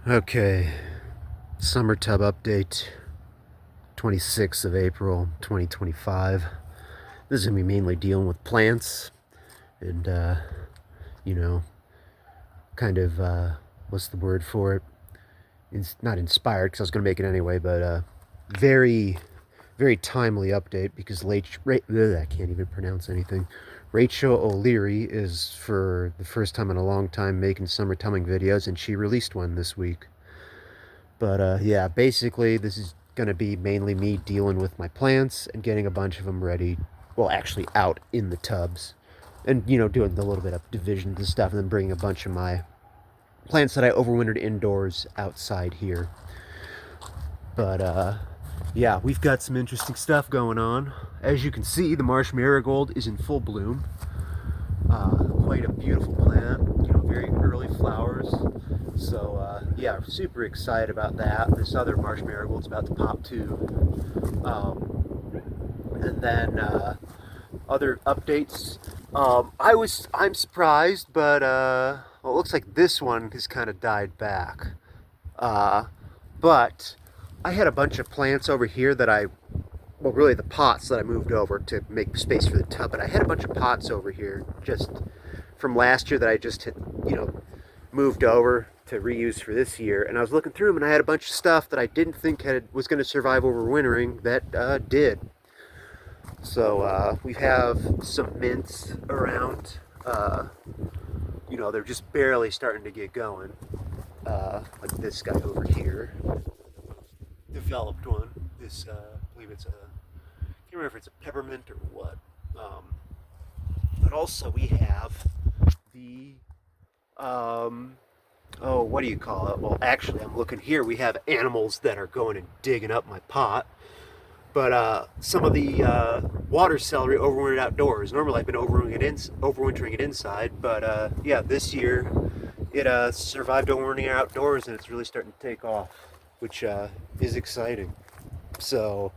Okay, summer tub update, 26th of April, 2025. This is going to be mainly dealing with plants and, you know, kind of, what's the word for it? It's not inspired because I was going to make it anyway, but very, very timely update because I can't even pronounce anything. Rachel O'Leary is, for the first time in a long time, making summer tumming videos, and she released one this week. But yeah, basically this is going to be mainly me dealing with my plants and getting a bunch of them ready, well, actually out in the tubs. And, doing the little bit of division and stuff, and then bringing a bunch of my plants that I overwintered indoors outside here. But yeah, we've got some interesting stuff going on. As you can see, the marsh marigold is in full bloom. Quite a beautiful plant, very early flowers. So yeah, super excited about that. This other marsh marigold's about to pop too. And then other updates. I'm surprised, but well, it looks like this one has kind of died back. But I had a bunch of plants over here that well, really the pots that I moved over to make space for the tub, but I had a bunch of pots over here just from last year that I just had, moved over to reuse for this year. And I was looking through them, and I had a bunch of stuff that I didn't think was going to survive overwintering that did. So we have some mints around. They're just barely starting to get going. Like this guy over here developed one. This, I believe it's I can't remember if it's a peppermint or what. But also we have the, oh, what do you call it? Well, actually, I'm looking here. We have animals that are going and digging up my pot. But some of the water celery overwintered outdoors. Normally I've been overwintering it inside, but yeah, this year it survived overwintering outdoors, and it's really starting to take off, which is exciting. So,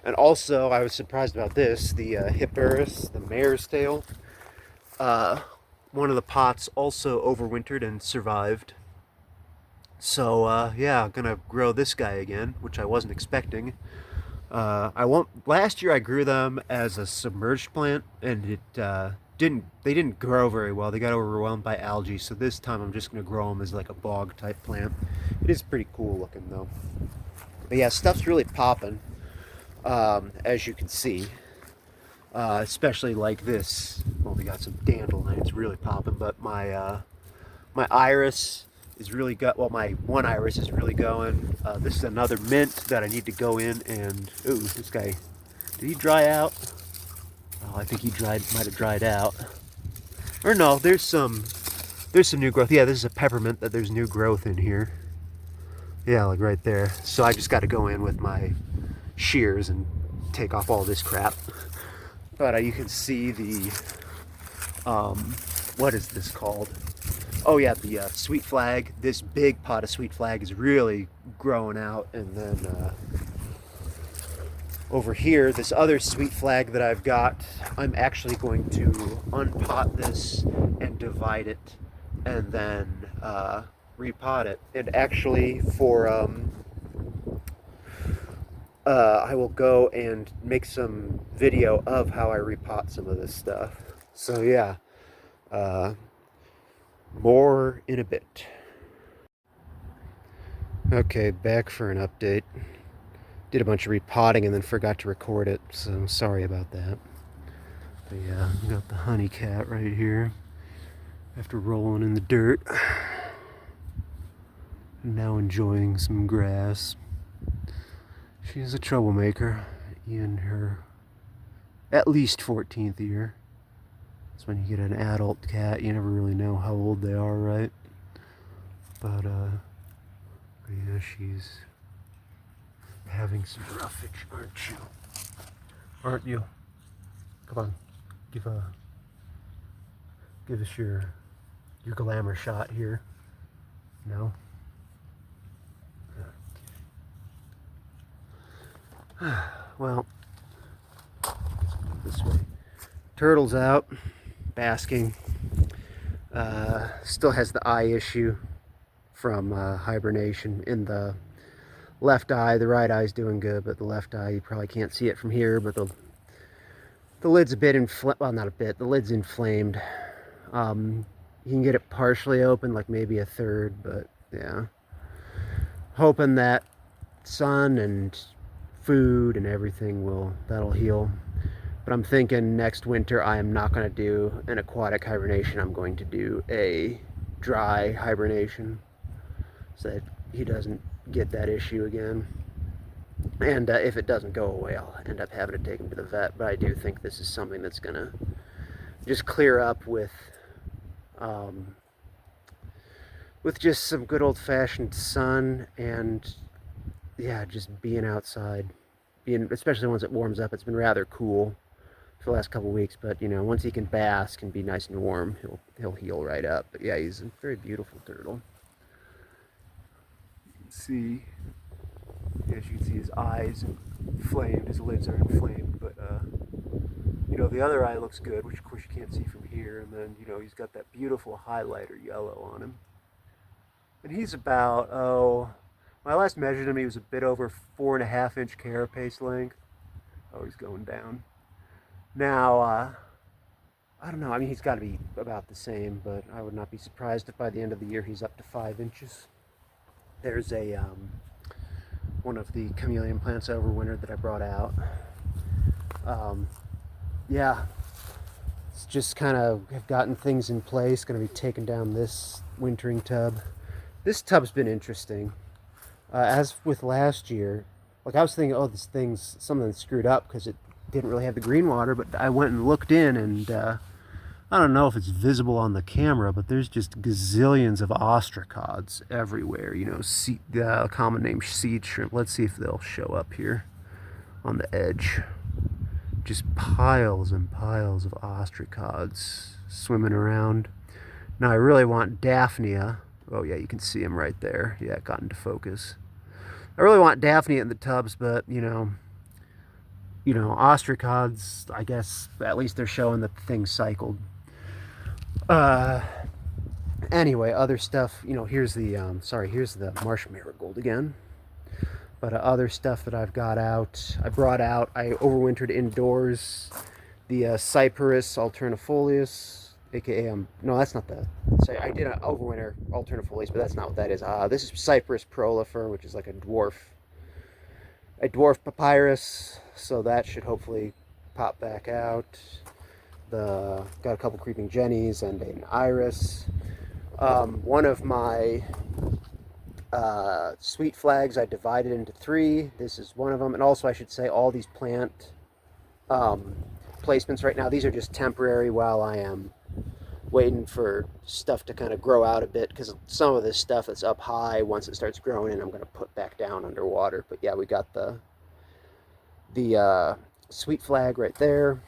and also I was surprised about this, the Hipparus, the mare's tail. One of the pots also overwintered and survived. So yeah, I'm gonna grow this guy again, which I wasn't expecting. I won't. Last year I grew them as a submerged plant, and they didn't grow very well. They got overwhelmed by algae. So this time I'm just gonna grow them as like a bog type plant. It is pretty cool looking though. But yeah, stuff's really popping, as you can see. Especially like this. Well, we got some dandelion. It's really popping. But my iris is really well, my one iris is really going. This is another mint that I need to go in and, ooh, this guy, did he dry out? Oh, I think he might have dried out. Or no, there's some new growth. Yeah, this is a peppermint that there's new growth in here. Yeah, like right there. So I just got to go in with my shears and take off all this crap. But you can see the, what is this called? Oh yeah, the sweet flag. This big pot of sweet flag is really growing out. And then over here, this other sweet flag that I've got, I'm actually going to unpot this and divide it, and then repot it. And actually for I will go and make some video of how I repot some of this stuff. So yeah, more in a bit. Okay, back for an update. Did a bunch of repotting and then forgot to record it, so sorry about that. But yeah, we got the honey cat right here after rolling in the dirt. Now enjoying some grass. She's a troublemaker in her at least 14th year. That's when you get an adult cat. You never really know how old they are, right? But yeah, she's having some roughage, aren't you? Aren't you? Come on, give us your glamour shot here. No? Well, this way. Turtle's out, basking. Still has the eye issue from hibernation in the left eye. The right eye's doing good, but the left eye, you probably can't see it from here, but the lid's a bit inflamed. Well, not a bit. The lid's inflamed. You can get it partially open, like maybe a third, but yeah. Hoping that sun and food and everything that'll heal. But I'm thinking next winter I am not going to do an aquatic hibernation. I'm going to do a dry hibernation so that he doesn't get that issue again. And if it doesn't go away, I'll end up having to take him to the vet. But I do think this is something that's going to just clear up with just some good old-fashioned sun and, yeah, just being outside. Especially once it warms up. It's been rather cool for the last couple weeks, but you know, once he can bask and be nice and warm, he'll heal right up. But yeah, he's a very beautiful turtle. You can see, as you can see, his eyes inflamed, his lids are inflamed, but you know, the other eye looks good, which of course you can't see from here, and then, you know, he's got that beautiful highlighter yellow on him. And he's about, when I last measured him, he was a bit over 4.5-inch carapace length. Oh, he's going down. Now, I don't know, I mean, he's got to be about the same, but I would not be surprised if by the end of the year he's up to 5 inches. There's one of the chameleon plants I overwintered that I brought out. Yeah, it's just kind of have gotten things in place. Going to be taking down this wintering tub. This tub's been interesting. As with last year, like I was thinking, oh, this thing's something screwed up because it didn't really have the green water, but I went and looked in, and I don't know if it's visible on the camera, but there's just gazillions of ostracods everywhere. You know, the common name seed shrimp. Let's see if they'll show up here on the edge. Just piles and piles of ostracods swimming around. Now I really want Daphnia. Oh yeah, you can see him right there. Yeah, it got into focus. I really want Daphnia in the tubs, but you know, ostracods, I guess at least they're showing that the thing's cycled. Anyway, other stuff, you know, here's the marsh marigold again. But other stuff that I've got out, I overwintered indoors, the Cyperus alternifolius, aka, no, that's not the, I did an overwinter alternifolius, but that's not what that is. This is Cyperus prolifer, which is like a dwarf papyrus, so that should hopefully pop back out. Got a couple creeping jennies and an iris. One of my sweet flags I divided into 3. This is one of them, and also I should say all these plant placements right now, these are just temporary while I am waiting for stuff to kind of grow out a bit, because some of this stuff that's up high, once it starts growing in, I'm going to put back down underwater. But yeah, we got the sweet flag right there.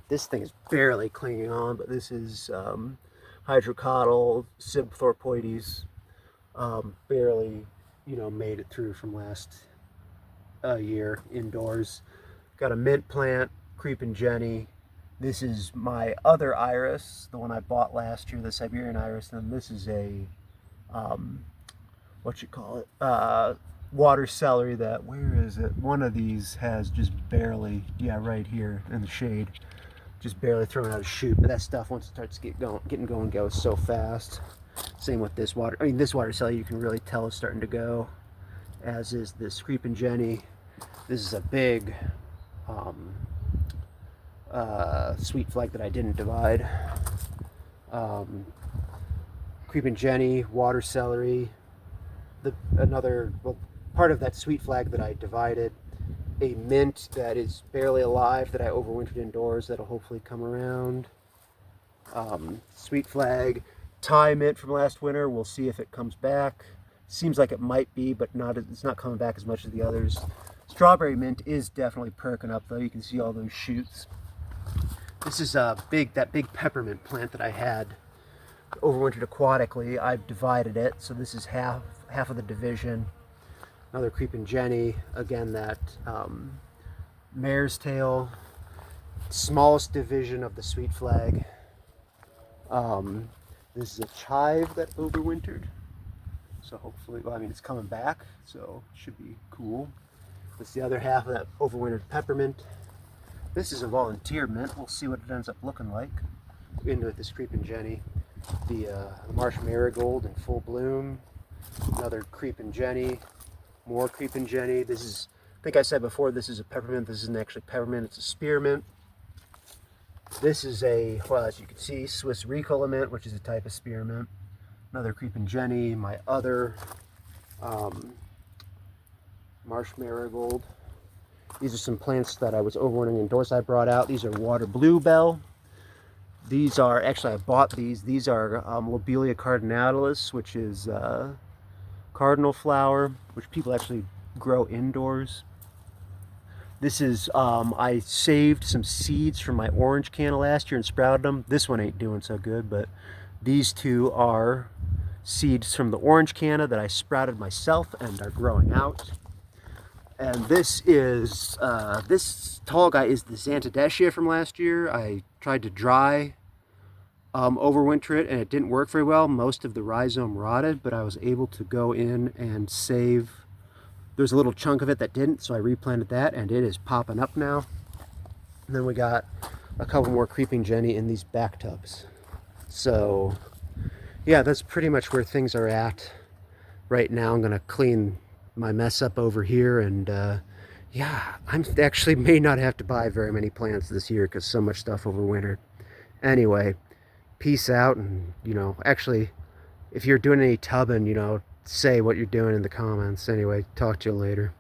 This thing is barely clinging on, but this is hydrocotyle Sibthorpoides. Barely, you know, made it through from last year indoors. Got a mint plant, creeping jenny. This is my other iris, the one I bought last year, the Siberian iris. And this is a water celery that, where is it? One of these has just barely, yeah, right here in the shade, just barely thrown out a shoot. But that stuff, once it starts getting going, goes so fast. Same with this water. I mean, this water celery, you can really tell is starting to go, as is this creeping jenny. This is a big sweet flag that I didn't divide. Creeping jenny, water celery, part of that sweet flag that I divided, a mint that is barely alive that I overwintered indoors that'll hopefully come around. Sweet flag, Thai mint from last winter, we'll see if it comes back. Seems like it might be, but it's not coming back as much as the others. Strawberry mint is definitely perking up though, you can see all those shoots. This is that big peppermint plant that I had overwintered aquatically. I've divided it, so this is half of the division. Another creeping jenny, again that mare's tail, smallest division of the sweet flag. This is a chive that overwintered. So hopefully, well, I mean, it's coming back, so it should be cool. This is the other half of that overwintered peppermint. This is a volunteer mint. We'll see what it ends up looking like. Into it, this creeping Jenny. The marsh marigold in full bloom. Another creeping Jenny. More creeping Jenny. This is, I think I said before, this is a peppermint. This isn't actually peppermint, it's a spearmint. This is a, well, as you can see, Swiss Ricola mint, which is a type of spearmint. Another creeping Jenny. My other marsh marigold. These are some plants that I was overwintering indoors I brought out. These are water bluebell. These are, actually I bought these. These are Lobelia cardinalis, which is cardinal flower, which people actually grow indoors. This is, I saved some seeds from my orange canna last year and sprouted them. This one ain't doing so good, but these two are seeds from the orange canna that I sprouted myself and are growing out. And this is, this tall guy is the Xantadeschia from last year. I tried to dry overwinter it and it didn't work very well. Most of the rhizome rotted, but I was able to go in and save. There's a little chunk of it that didn't, so I replanted that and it is popping up now. And then we got a couple more creeping Jenny in these back tubs. So yeah, that's pretty much where things are at right now. I'm gonna clean my mess up over here, and yeah, I'm actually may not have to buy very many plants this year because so much stuff overwintered. Anyway, peace out, and actually, if you're doing any tubbing, say what you're doing in the comments. Anyway, talk to you later.